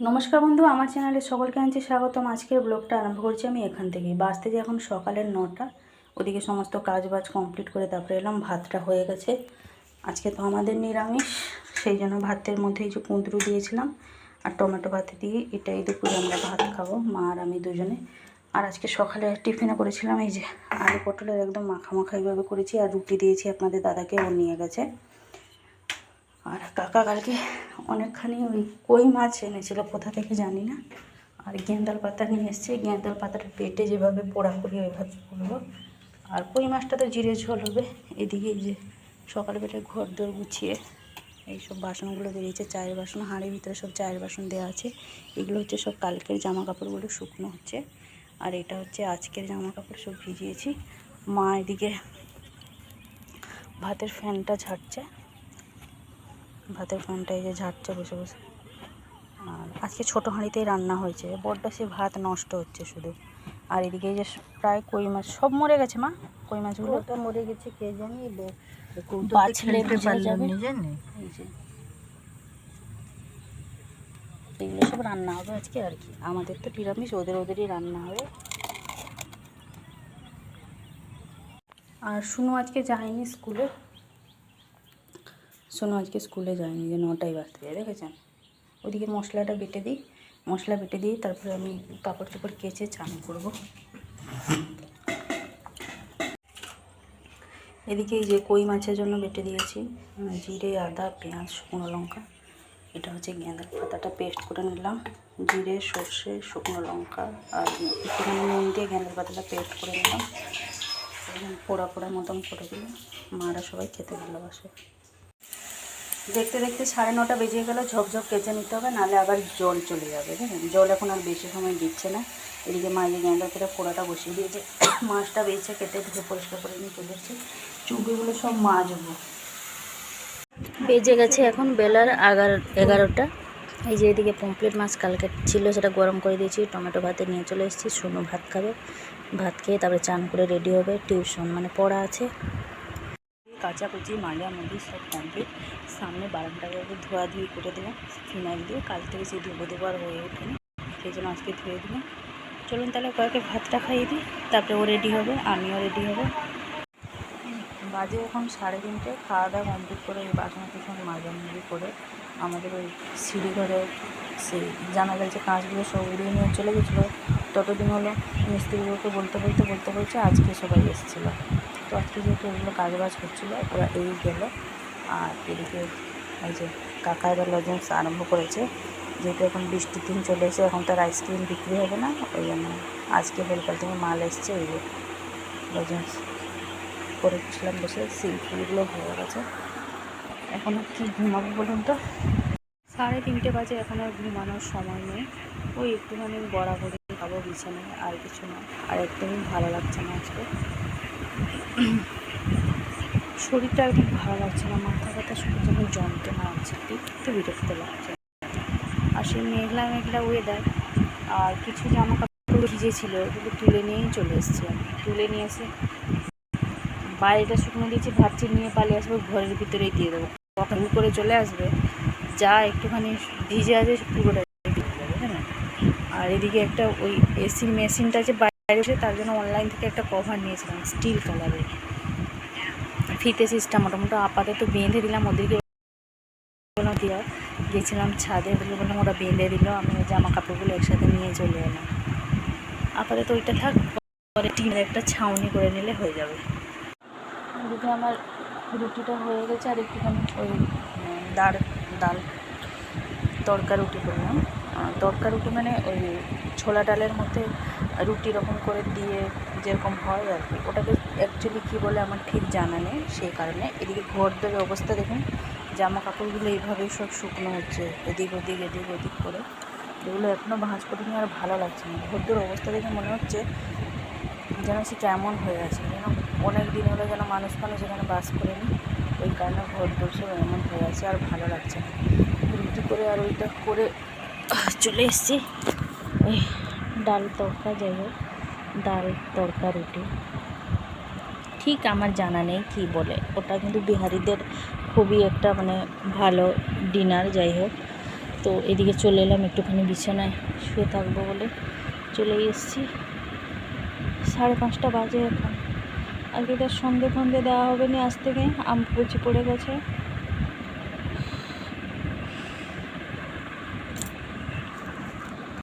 নমস্কার বন্ধু, আমার চ্যানেলে সকলকে আনছি স্বাগতম। আজকের ব্লগটা আরম্ভ করছি আমি এখান থেকেই। বাজতে যে এখন সকালের 9টা। ওদিকে সমস্ত কাজ বাজ কমপ্লিট করে তারপরে এলাম। ভাতটা হয়ে গেছে। আজকে তো আমাদের নিরামিষ, সেই জন্য ভাতের মধ্যে এই যে কুঁদরু দিয়েছিলাম আর টমেটো ভাতে দিয়ে এটাই দুপুরে আমরা ভাত খাবো, মা আর আমি দুজনে। আর আজকে সকালে টিফিনে করেছিলাম এই যে আলু পটলের একদম মাখা মাখা এইভাবে করেছি, আর রুটি দিয়েছি আপনাদের দাদাকে, ও নিয়ে গেছে। আর কাকা কালকে অনেকখানি ওই কই মাছ এনেছিল, কোথা থেকে জানি না, আর গেঁদাল পাতা নিয়ে এসছে। গেঁদাল পাতাটা পেটে যেভাবে পোড়া করি ওইভাবে করবো। আর কই মাছটা তো জিরে ঝোল হবে। এদিকে এই যে সকালে বেটে ঘর দোর গুছিয়ে এইসব বাসনগুলো বেরিয়েছে, চায়ের বাসন, হাঁড়ির ভিতরে সব চায়ের বাসন দেওয়া আছে। এগুলো হচ্ছে সব কালকের জামা কাপড়গুলো শুকনো হচ্ছে, আর এটা হচ্ছে আজকের জামা কাপড় সব ভিজিয়েছি। মা এদিকে ভাতের ফ্যানটা ঝাড়ছে, ভাতের ফ্যানটা এই যে ঝাড়ছে বসে বসে। আর আজকে ছোটো হাঁড়িতেই রান্না হয়েছে, বড্ড সে ভাত নষ্ট হচ্ছে শুধু। আর এদিকে এই যে প্রায় কই মাছ সব মরে গেছে। মা, কই মাছগুলো তো মরে গেছে, কে জানি বাছলে বোঝা যাবে। এই যে এগুলো সব রান্না হবে আজকে আর কি। আমাদের তো নিরামিষ, ওদেরই রান্না হবে। আর শুনু আজকে যায়নি স্কুলে, শুনু আজকে স্কুলে যায়নি, যে 9টায় বাজতে যায়, দেখেছেন। ওদিকে মশলাটা বেটে দিই, মশলা বেটে দিই, তারপরে আমি কাপড় চোপড় কেচে চান করব। এদিকে এই যে কই মাছের জন্য বেটে দিয়েছি জিরে, আদা, পেঁয়াজ, শুকনো লঙ্কা। এটা হচ্ছে গেঁদাল পাতাটা পেস্ট করে নিলাম, জিরে, সর্ষে, শুকনো লঙ্কা আর একটুখানি নুন দিয়ে গেঁদাল পাতাটা পেস্ট করে নিলাম। পোড়া পোড়া মতন করে দিলে মারা সবাই খেতে ভালোবাসে। দেখতে দেখতে 9:30 বেজে গেল। ঝকঝক কেচে নিতে হবে, নাহলে আবার জল চলে যাবে। দেখেন, জল এখন আর বেশি সময় দিচ্ছে না। এদিকে মা যে গেঁদা পেটা পোড়াটা বসিয়ে দিয়েছে, মাছটা বেছে কেটে ধুয়ে পরিষ্কার করে নিয়ে চলে এসেছি। চুবিগুলো সব মাজবো। বেজে গেছে এখন বেলার 11টা। এই যে এদিকে পমফ্রেট মাছ কালকে ছিল, সেটা গরম করে দিয়েছি, টমেটো ভাতে নিয়ে চলে এসেছি। শুনো ভাত খাবে, ভাত খেয়ে তারপরে চান করে রেডি হবে, টিউশন মানে পড়া আছে। কাচাকুচি মাঝামাঝি সব কমপ্লিট। সামনে বারান্দাটাকে ধোয়াধুয়ি করে দিলাম ফিনাইল দিয়ে, কাল থেকে সেই ধুবো আর হয়ে ওঠেনি, সেই জন্য আজকে ধুয়ে দিলাম। চলুন তাহলে কয়েকটা ভাতটা খাইয়ে দিই, তারপরে ও রেডি হবে, আমিও রেডি হব। বাজে এখন 3:30। খাওয়া দাওয়া কমপ্লিট করে এই বাসন কুসন মাঝামাঝি করে আমাদের ওই সিঁড়ি ঘরে সেই জানালার যে কাঁচগুলো সব উড়িয়ে নিয়ে চলে গেছিলো। ততদিন হলো মিস্ত্রিগুলোকে বলতে আজকে সবাই এসেছিলো। তো আজকে যেহেতু ওগুলো কাজবাজ হচ্ছিলো, ওরা এই গেলো। আর এদিকে এই যে কাকা এবার লজেন্স আরম্ভ করেছে, যেহেতু এখন বৃষ্টির দিন চলে এসে এখন তার আইসক্রিম বিক্রি হবে না, ওই জন্য আজকে হেলপার থেকে মাল এসছে। এই যে লজেন্স করেছিলাম বসে, সিলফুলগুলো হয়ে গেছে। এখন আর কি ঘুমাবো বলুন তো, 3:30 বাজে, এখন আর ঘুমানোর সময় নেই। ওই একটুখানি বরাবরই খাবো বিছানায়, আর কিছু না। আর একদমই ভালো লাগছে না আজকে, শরীরটা একদম ভালো লাগছে না, মাথা ব্যথা শুধু যেন যন্ত্রণা আছে, একটু বিরক্ত লাগছে। আর সেই মেঘলা মেঘলা ওয়েদার, আর কিছু জামা কাপড় ভিজেছিল, ওগুলো তুলে নিয়েই চলে এসেছি। আমি তুলে নিয়ে এসে বাইরেটা শুকনো দিয়েছি, ভাবছি নিয়ে পালিয়ে আসবো, ঘরের ভিতরেই দিয়ে দেবো। কখন করে চলে আসবে, যা একটুখানি ভিজে আছে পুরোটাই ভিজে যাবে, হ্যাঁ। আর এদিকে একটা ওই এসির মেশিনটা যে বাইরে এসে, তার জন্য অনলাইন থেকে একটা কভার নিয়েছিলাম স্টিল কালারের, ফিতে সিস্টেম। মোটামুটি আপাতত বেঁধে দিলাম, ওদেরকে দেওয়া গেছিলাম ছাদে, ওদেরকে বললাম, ওরা বেঁধে দিল। আমি ওই জামা কাপড়গুলো একসাথে নিয়ে চলে এলাম। আপাতত ওইটা থাক, পরে টিনের একটা ছাউনি করে নিলে হয়ে যাবে। এদিকে আমার রুটিটা হয়ে গেছে, আর একটুখানি ওই ডাল তড়কা রুটি করলাম। তড়কা রুটি মানে ওই ছোলা ডালের মধ্যে রুটি রকম করে দিয়ে যেরকম হয় আর কি, ওটাকে অ্যাকচুয়ালি কী বলে আমার ঠিক জানা নেই, সেই কারণে। এদিকে ঘরদোর অবস্থা দেখুন, জামা কাপড়গুলো এইভাবেই সব শুকনো হচ্ছে, এদিক ওদিক করে। এগুলো এখনও ভাঁজ করিনি, আর ভালো লাগছে না। ঘরদোর অবস্থা দেখে মনে হচ্ছে যেন সে কেমন হয়ে আছে, যেন অনেক দিন হলো যেন মানুষ এখানে বাস করেনি, ওই কারণে ঘরদোর সব এমন হয়ে আছে, আর ভালো লাগছে না। রুটি করে আর ওইটা করে চলে এসেছি। ওই ডাল তড়কা, যাই হোক, ডাল তড়কা রুটি, ঠিক আমার জানা নেই কী বলে ওটা, কিন্তু বিহারিদের খুবই একটা মানে ভালো ডিনার। যাই হোক, তো এদিকে চলে এলাম, একটুখানি বিছানায় শুয়ে থাকবো বলে চলে এসেছি। 5:30 বাজে এখন। আজকে তার সন্ধে ফন্ধে দেওয়া হবে না, আজ থেকে আম কুচি পড়ে গেছে।